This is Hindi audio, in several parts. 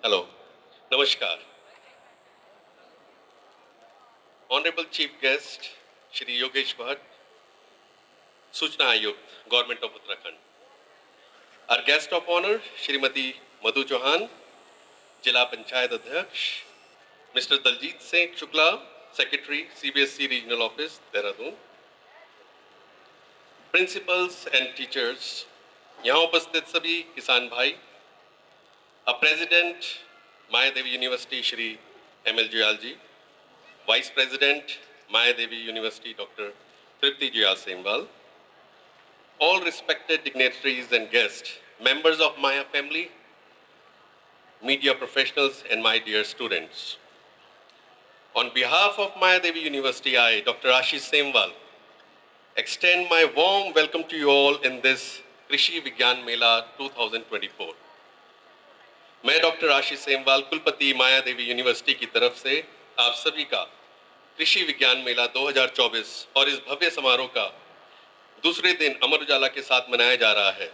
हेलो, नमस्कार। Honourable chief guest Shri Yogesh Bhatt, सूचना आयुक्त, government of Uttarakhand. Our guest of honour Shrimati Madhu Chauhan, जिला पंचायत अध्यक्ष, mister Daljeet Singh Shukla, secretary CBSE regional office Dehradun, principals and teachers, यहाँ उपस्थित सभी किसान भाई, president Maya Devi university Shri M L. Juyal ji, vice president Maya Devi university doctor Tripti Juyal Semwal, all respected dignitaries and guests, members of Maya family, media professionals, and my dear students. On behalf of Maya Devi University, I, Dr. Ashish Semwal, extend my warm welcome to you all in this Krishi Vigyan Mela 2024. मैं डॉक्टर आशीष सेमवाल, कुलपति माया देवी यूनिवर्सिटी की तरफ से आप सभी का कृषि विज्ञान मेला 2024 और इस भव्य समारोह का दूसरे दिन अमर उजाला के साथ मनाया जा रहा है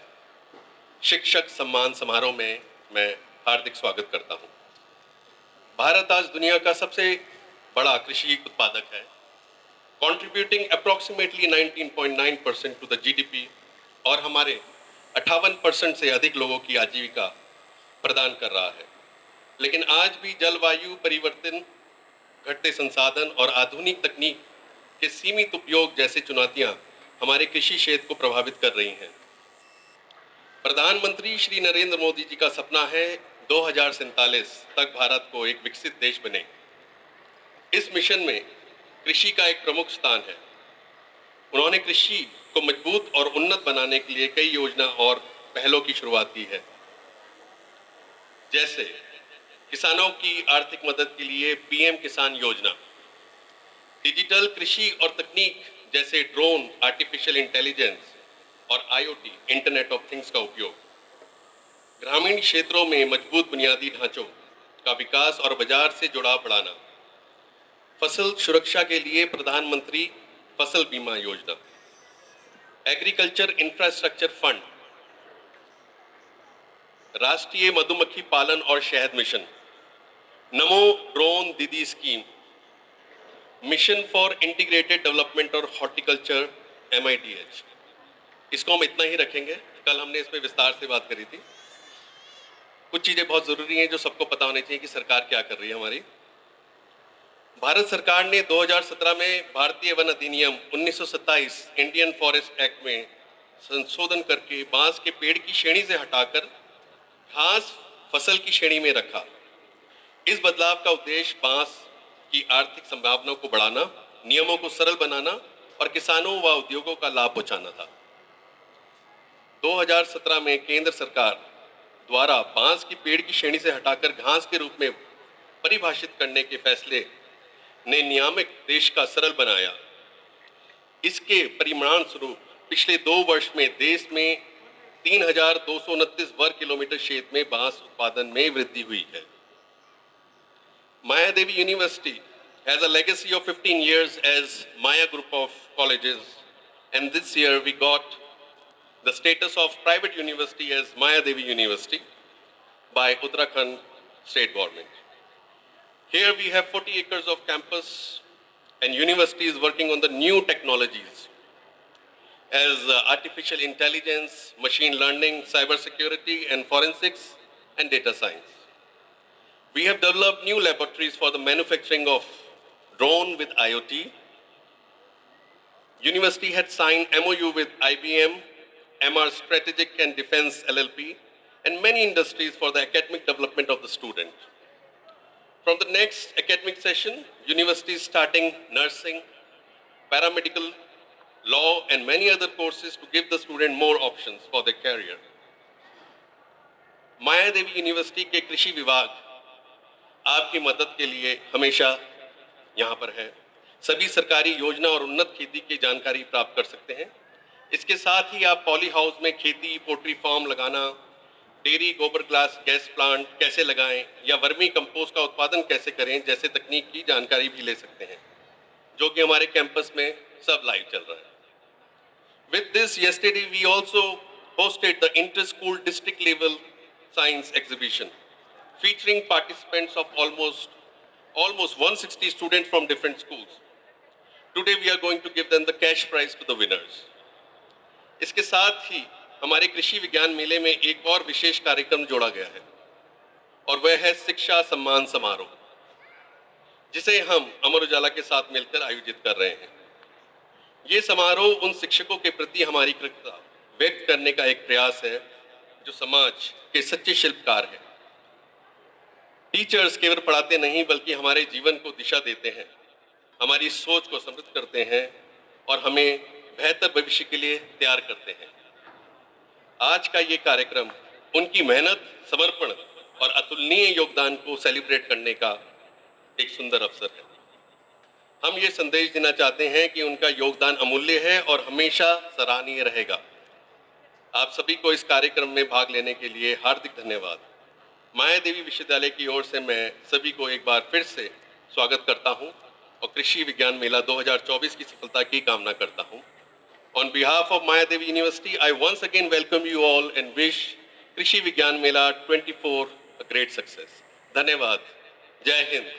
शिक्षक सम्मान समारोह में मैं हार्दिक स्वागत करता हूं। भारत आज दुनिया का सबसे बड़ा कृषि उत्पादक है, contributing approximately 19.9% to the GDP और हमारे 58% से अधिक लोगों की आजीविका प्रदान कर रहा है। लेकिन आज भी जलवायु परिवर्तन, घटते संसाधन और आधुनिक तकनीक के सीमित उपयोग जैसी चुनौतियां हमारे कृषि क्षेत्र को प्रभावित कर रही हैं। प्रधानमंत्री श्री नरेंद्र मोदी जी का सपना है 2047 तक भारत को एक विकसित देश बने। इस मिशन में कृषि का एक प्रमुख स्थान है। उन्होंने कृषि को मजबूत और उन्नत बनाने के लिए कई योजना और पहलों की शुरुआत की है, जैसे किसानों की आर्थिक मदद के लिए पीएम किसान योजना, डिजिटल कृषि और तकनीक जैसे ड्रोन, आर्टिफिशियल इंटेलिजेंस और आईओटी, इंटरनेट ऑफ थिंग्स का उपयोग, ग्रामीण क्षेत्रों में मजबूत बुनियादी ढांचों का विकास और बाजार से जुड़ाव बढ़ाना, फसल सुरक्षा के लिए प्रधानमंत्री फसल बीमा योजना, एग्रीकल्चर इंफ्रास्ट्रक्चर फंड, राष्ट्रीय मधुमक्खी पालन और शहद मिशन, नमो ड्रोन दीदी scheme, mission for integrated development और हॉर्टिकल्चर MIDH। इसको हम इतना ही रखेंगे। कल हमने इस पर विस्तार से बात करी थी। कुछ चीजें बहुत जरूरी हैं जो सबको पता होनी चाहिए कि सरकार क्या कर रही है। हमारी भारत सरकार ने 2017 में भारतीय वन अधिनियम 1927 इंडियन फॉरेस्ट एक्ट में संशोधन करके बांस के पेड़ की श्रेणी से हटाकर घास फसल की श्रेणी में रखा। इस बदलाव का उद्देश्य बांस की आर्थिक संभावनाओं को बढ़ाना, नियमों को सरल बनाना और किसानों व उद्योगों का लाभ पहुंचाना था। 2017 में केंद्र सरकार द्वारा बांस की पेड़ की श्रेणी से हटाकर घास के रूप में परिभाषित करने के फैसले ने नियामक देश का सरल बनाया। इसके परिणाम स्वरूप पिछले 2 वर्ष में देश में 3,229 वर्ग किलोमीटर क्षेत्र में बांस उत्पादन में वृद्धि हुई है। Maya Devi University has a legacy of 15 years as Maya Group of Colleges, and this year we got the status of private university as Maya Devi University by Uttarakhand state government. Here we have 40 acres of campus and university is working on the new technologies as artificial intelligence, machine learning, cyber security and forensics and data science. We have developed new laboratories for the manufacturing of drone with IoT. University had signed MOU with IBM, MR Strategic and Defense LLP, and many industries for the academic development of the student. From the next academic session, university is starting nursing, paramedical, law, and many other courses to give the student more options for their career. Maya Devi university के कृषि विभाग आपकी मदद के लिए हमेशा यहाँ पर है। सभी सरकारी योजना और उन्नत खेती की जानकारी प्राप्त कर सकते हैं। इसके साथ ही आप पॉली हाउस में खेती, पोल्ट्री फार्म लगाना, डेयरी गोबर ग्लास गैस प्लांट कैसे लगाएं या वर्मी कंपोस्ट का उत्पादन कैसे करें जैसे तकनीक की जानकारी भी ले सकते हैं, जो कि हमारे कैंपस में सब लाइव चल रहा है। With this, yesterday we also hosted the inter-school district level science exhibition featuring participants of almost 160 students from different schools. Today we are going to give them the cash prize to the winners. इसके साथ ही हमारे कृषि विज्ञान मेले में एक और विशेष कार्यक्रम जोड़ा गया है और वह है शिक्षा सम्मान समारोह, जिसे हम अमर उजाला के साथ मिलकर आयोजित कर रहे हैं। ये समारोह उन शिक्षकों के प्रति हमारी कृतज्ञता व्यक्त करने का एक प्रयास है जो समाज के सच्चे शिल्पकार हैं। टीचर्स केवल पढ़ाते नहीं बल्कि हमारे जीवन को दिशा देते हैं, हमारी सोच को समृद्ध करते हैं और हमें बेहतर भविष्य के लिए तैयार करते हैं। आज का ये कार्यक्रम उनकी मेहनत, समर्पण और अतुलनीय योगदान को सेलिब्रेट करने का एक सुंदर अवसर है। हम ये संदेश देना चाहते हैं कि उनका योगदान अमूल्य है और हमेशा सराहनीय रहेगा। आप सभी को इस कार्यक्रम में भाग लेने के लिए हार्दिक धन्यवाद। माया देवी विश्वविद्यालय की ओर से मैं सभी को एक बार फिर से स्वागत करता हूं और कृषि विज्ञान मेला 2024 की सफलता की कामना करता हूं। On behalf of Maya Devi University, I once again welcome you all and wish कृषि विज्ञान मेला 24 a great success. धन्यवाद। जय हिंद।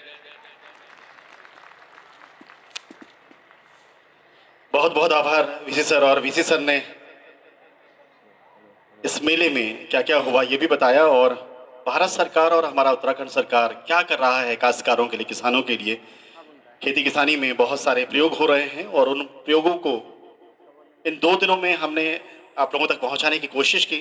बहुत बहुत आभार वीसी सर। और वीसी सर ने इस मेले में क्या क्या हुआ ये भी बताया और भारत सरकार और हमारा उत्तराखंड सरकार क्या कर रहा है काश्तकारों के लिए, किसानों के लिए। खेती किसानी में बहुत सारे प्रयोग हो रहे हैं और उन प्रयोगों को इन 2 दिनों में हमने आप लोगों तक पहुंचाने की कोशिश की।